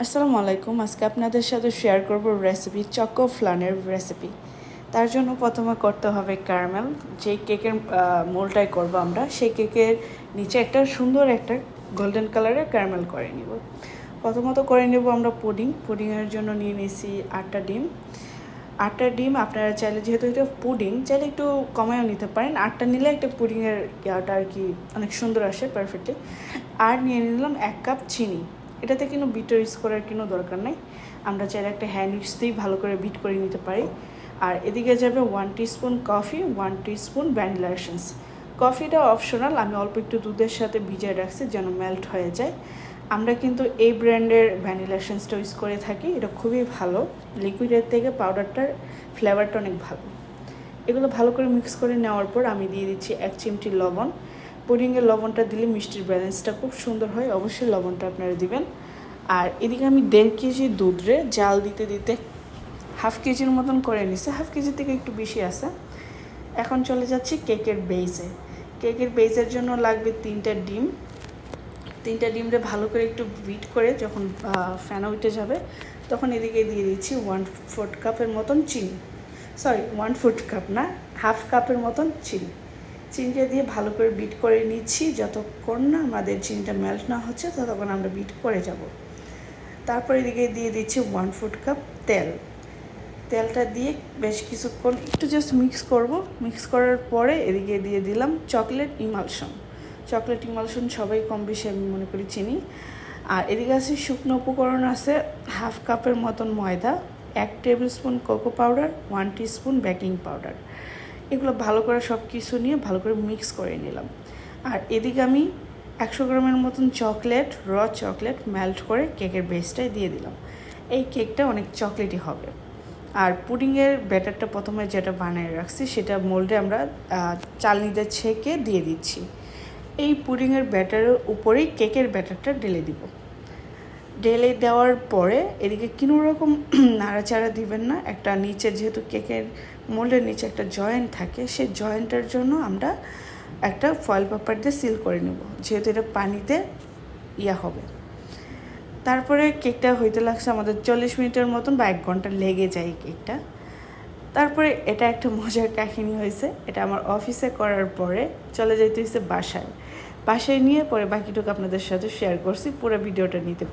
আসসালামু আলাইকুম। আজকে আপনাদের সাথে শেয়ার করব রেসিপি চকো ফ্লানের রেসিপি। তার জন্য প্রথমে করতে হবে ক্যারামেল। যেই কেকের মোলটাই করব আমরা, সেই কেকের নিচে একটা সুন্দর একটা গোল্ডেন কালারের ক্যারামেল করে নিব। প্রথমত করে নেব আমরা পুডিংয়ের জন্য নিয়ে নিয়েছি 8টা ডিম। আপনারা চাইলে, যেহেতু এটা পুডিং, চাইলে একটু কমায়ও নিতে পারেন। 8টা নিলে একটা পুডিংয়ের ইয়াটা আর কি অনেক সুন্দর আসে পারফেক্টলি। আর নিয়ে নিলাম 1 কাপ চিনি। এটাতে কিন্তু বিটার ইউজ করার কোনো দরকার নেই, আমরা চাইলে একটা হ্যান্ড ইউজ দিয়েই ভালো করে বিট করে নিতে পারি। আর এদিকে যাবে 1 teaspoon coffee, 1 teaspoon vanilla essence. কফিটা অপশনাল, আমি অল্প একটু দুধের সাথে ভিজিয়ে রাখছি যেন মেল্ট হয়ে যায়। আমরা কিন্তু এই ব্র্যান্ডের ভ্যানিলা এসেন্সটা ইউজ করে থাকি, এটা খুবই ভালো। লিকুইডের থেকে পাউডারটার ফ্লেভারটা অনেক ভালো। এগুলো ভালো করে মিক্স করে নেওয়ার পর আমি দিয়ে দিচ্ছি 1 চিমটি লবণ। পুডিংয়ের লবণটা দিলে মিষ্টির ব্যালেন্সটা খুব সুন্দর হয়, অবশ্যই লবণটা আপনারা দিবেন। আর এদিকে আমি 1.5 কেজি দুধরে জাল দিতে দিতে হাফ কেজির মতন করে নিছে, হাফ কেজি থেকে একটু বেশি আছে। এখন চলে যাচ্ছি কেকের বেসের জন্য লাগবে 3টা ডিম। 3টা ডিমরে ভালো করে একটু বিট করে যখন ফেনা উঠে যাবে, তখন এদিকে দিয়ে দিচ্ছি 1/4 কাপের মতন চিনি। 1/4 কাপ না, হাফ কাপের মতন চিনিটা দিয়ে ভালো করে বিট করে নিচ্ছি। যতক্ষণ না আমাদের চিনিটা মেল্ট না হচ্ছে ততক্ষণ আমরা বিট করে যাব। তারপর এদিকে দিয়ে দিচ্ছি 1/4 কাপ তেলটা দিয়ে বেশ কিছুক্ষণ একটু জাস্ট মিক্স করব। মিক্স করার পরে এদিকে দিয়ে দিলাম চকলেট ইমালশন সবাই কম বেশি আমি মনে করি চিনি। আর এদিকে আছে শুকনো উপকরণ আছে হাফ কাপের মতন ময়দা, 1 table spoon cocoa powder, 1 teaspoon baking powder. এগুলো ভালো করে সব কিছু নিয়ে ভালো করে মিক্স করে নিলাম। আর এদিকে আমি 100 গ্রামের মতন র চকলেট মেল্ট করে কেকের বেসটায় দিয়ে দিলাম। এই কেকটা অনেক চকলেটই হবে। আর পুডিংয়ের ব্যাটারটা প্রথমে যেটা বানিয়ে রাখছি সেটা মোল্ডে আমরা চালনিতে ছেঁকে দিয়ে দিচ্ছি। এই পুডিংয়ের ব্যাটারের উপরেই কেকের ব্যাটারটা ঢেলে দেওয়ার পরে এদিকে কোনো রকম নাড়াচাড়া দিবেন না। একটা নিচে, যেহেতু কেকের মোল্ডের নিচে একটা জয়েন্ট থাকে, সেই জয়েন্টের জন্য আমরা একটা ফয়েল পেপার দিয়ে সিল করে নেব, যেহেতু এটা পানিতে হবে। তারপরে কেকটা হইতে লাগছে আমাদের 40 মিনিটের মতন বা 1 ঘন্টা লেগে যায় কেকটা। তারপরে এটা একটা মজার কাহিনী হয়েছে। এটা আমার অফিসে করার পরে চলে যেতে হয়েছে বাসায় নিয়ে পরে বাকিটুকু আপনাদের সাথে শেয়ার করছি। পুরো ভিডিওটা নিতে পারি।